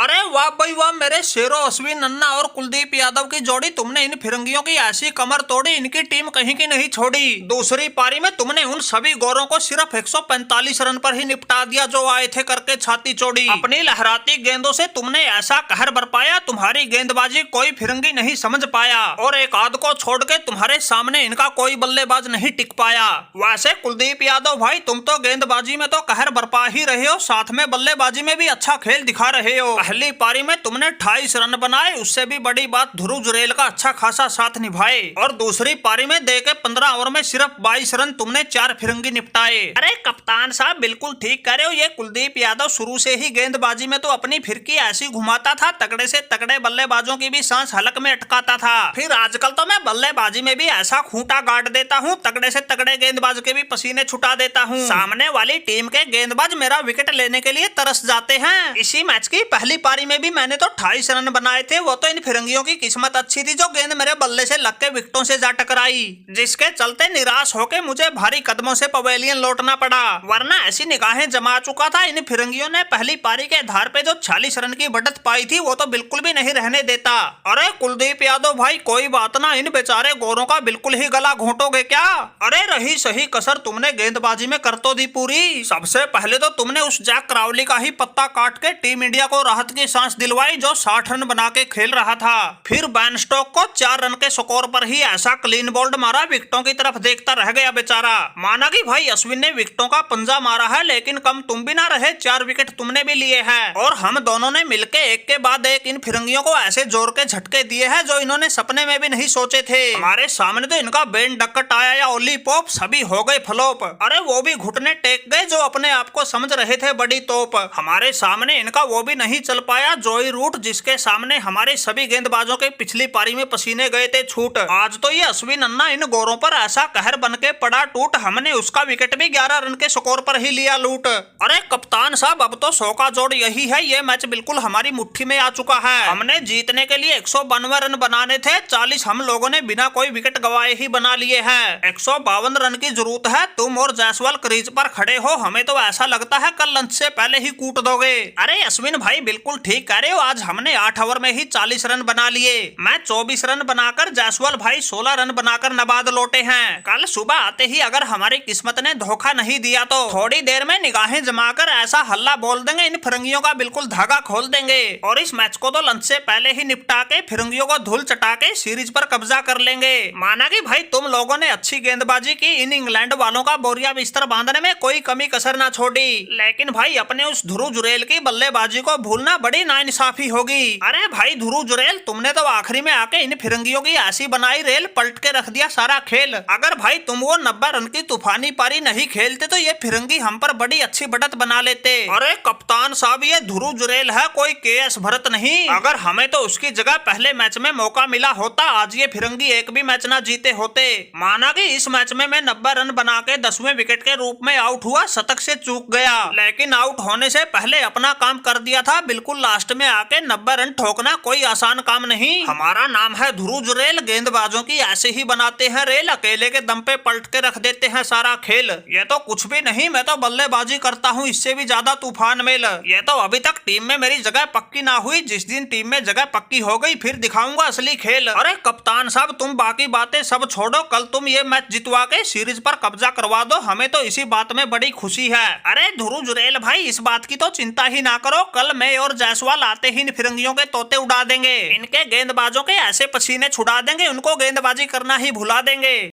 अरे वाह भाई वाह, मेरे शेरो अश्विन अन्ना और कुलदीप यादव की जोड़ी, तुमने इन फिरंगियों की ऐसी कमर तोड़ी, इनकी टीम कहीं की नहीं छोड़ी। दूसरी पारी में तुमने उन सभी गोरों को सिर्फ 145 रन पर ही निपटा दिया जो आए थे करके छाती चौड़ी। अपनी लहराती गेंदों से तुमने ऐसा कहर बरपाया, तुम्हारी गेंदबाजी कोई फिरंगी नहीं समझ पाया और एक आध को छोड़ के तुम्हारे सामने इनका कोई बल्लेबाज नहीं टिक पाया। वैसे कुलदीप यादव भाई, तुम तो गेंदबाजी में तो कहर बरपा ही रहे हो, साथ में बल्लेबाजी में भी अच्छा खेल दिखा रहे हो। पहली पारी में तुमने 28 रन बनाए, उससे भी बड़ी बात ध्रुव जुरेल का अच्छा खासा साथ निभाए, और दूसरी पारी में दे के 15 ओवर में सिर्फ 22 रन तुमने 4 फिरंगी निपटाए। अरे कप्तान साहब बिल्कुल ठीक कह रहे हो, ये कुलदीप यादव शुरू से ही गेंदबाजी में तो अपनी फिरकी ऐसी घुमाता था, तगड़े से तगड़े बल्लेबाजों की भी सांस हलक में अटकाता था। फिर आजकल तो मैं बल्लेबाजी में भी ऐसा खूंटा गाड़ देता हूँ, तगड़े से तगड़े गेंदबाज के भी पसीने छुटा देता हूँ। सामने वाली टीम के गेंदबाज मेरा विकेट लेने के लिए तरस जाते हैं। इसी मैच की पहली पारी में भी मैंने तो 28 रन बनाए थे, वो तो इन फिरंगियों की किस्मत अच्छी थी जो गेंद मेरे बल्ले से लग के विकेटों से जा टकराई, जिसके चलते निराश होके मुझे भारी कदमों से पवेलियन लौटना पड़ा। वरना ऐसी निगाहें जमा चुका था, इन फिरंगियों ने पहली पारी के आधार पे जो 40 रन की बढ़त पाई थी वो तो बिल्कुल भी नहीं रहने देता। अरे कुलदीप यादव भाई कोई बात ना, इन बेचारे गोरों का बिल्कुल ही गला घोंटोगे क्या? अरे रही सही कसर तुमने गेंदबाजी में कर तो दी पूरी। सबसे पहले तो तुमने उस जैक क्राउली का ही पत्ता काट के टीम इंडिया को राहत की सांस दिलवाई जो 60 रन बना के खेल रहा था। फिर बैन स्टोक को 4 रन के स्कोर पर ही ऐसा क्लीन बोल्ड मारा, विकेटों की तरफ देखता रह गया बेचारा। माना कि भाई अश्विन ने विकेटों का पंजा मारा है, लेकिन कम तुम भी ना रहे, 4 विकेट तुमने भी लिए हैं, और हम दोनों ने मिलके एक के बाद एक इन फिरंगियों को ऐसे जोर के झटके दिए हैं जो इन्होंने सपने में भी नहीं सोचे थे। हमारे सामने तो इनका बेन डक्कट आया या ओली पॉप, सभी हो गए फ्लॉप। अरे वो भी घुटने टेक गए जो अपने आप को समझ रहे थे बड़ी तोप। हमारे सामने इनका वो भी नहीं चल पाया जोई रूट, जिसके सामने हमारे सभी गेंदबाजों के पिछली पारी में पसीने गए थे छूट। आज तो ये अश्विन अन्ना इन गोरों पर ऐसा कहर बन के पड़ा टूट, हमने उसका विकेट भी 11 रन के स्कोर पर ही लिया लूट। अरे कप्तान साहब अब तो 100 का जोड़ यही है, ये मैच बिल्कुल हमारी मुट्ठी में आ चुका है। हमने जीतने के लिए 192 रन बनाने थे, 40 हम लोगों ने बिना कोई विकेट गवाए ही बना लिए हैं। 152 रन की जरूरत है, तुम और जायसवाल क्रीज पर खड़े हो, हमें तो ऐसा लगता है कल लंच से पहले ही कूट दोगे। अरे अश्विन भाई बिल्कुल ठीक कह रहे हो, आज हमने 8 ओवर में ही 40 रन बना लिए। मैं 24 रन बनाकर, जायसवाल भाई 16 रन बनाकर नबाद लौटे हैं। कल सुबह आते ही अगर हमारी किस्मत ने धोखा नहीं दिया तो थोड़ी देर में निगाहें जमाकर ऐसा हल्ला बोल देंगे, इन फिरंगियों का बिल्कुल धागा खोल देंगे, और इस मैच को तो लंच से पहले ही निपटा के फिरंगियों को धूल चटा के सीरीज पर कब्जा कर लेंगे। माना कि भाई तुम लोगों ने अच्छी गेंदबाजी की, इन इंग्लैंड वालों का बोरिया बिस्तर बांधने में कोई कमी कसर ना छोड़ी, लेकिन भाई अपने उस ध्रुव जुरेल की बल्लेबाजी को भूलना बड़ी नाइंसाफी होगी। अरे भाई ध्रुव जुरेल, तुमने तो आखिरी में आके इन फिरंगियों की ऐसी बनाई रेल, पलट के रख दिया सारा खेल। अगर भाई तुम वो 90 रन की तूफानी पारी नहीं खेलते तो ये फिरंगी हम पर बड़ी अच्छी बढ़त बना लेते। अरे कप्तान साहब ये ध्रुव जुरेल है, कोई केएस भरत नहीं। अगर हमें तो उसकी जगह पहले मैच में मौका मिला होता, आज ये फिरंगी एक भी मैच ना जीते होते। माना कि इस मैच में मैं 90 रन बना के 10वें विकेट के रूप में आउट हुआ, शतक से चूक गया, लेकिन आउट होने से पहले अपना काम कर दिया था। बिल्कुल लास्ट में आके 90 रन ठोकना कोई आसान काम नहीं। हमारा नाम है ध्रुव जुरेल, गेंदबाजों की ऐसे ही बनाते हैं रेल, अकेले के दम पे पलट के रख देते हैं सारा खेल। ये तो कुछ भी नहीं, मैं तो बल्लेबाजी करता हूँ इससे भी ज्यादा तूफान मेल। ये तो अभी तक टीम में मेरी जगह पक्की ना हुई, जिस दिन टीम में जगह पक्की हो गई फिर दिखाऊंगा असली खेल। अरे कप्तान साहब तुम बाकी बातें सब छोड़ो, कल तुम ये मैच जितवा के सीरीज पर कब्जा करवा दो, हमें तो इसी बात में बड़ी खुशी है। अरे ध्रुव जुरेल भाई इस बात की तो चिंता ही ना करो, कल मैं और जायसवाल आते ही इन फिरंगियों के तोते उड़ा देंगे, इनके गेंदबाजों के ऐसे पसीने छुड़ा देंगे, उनको गेंदबाजी करना ही भुला देंगे।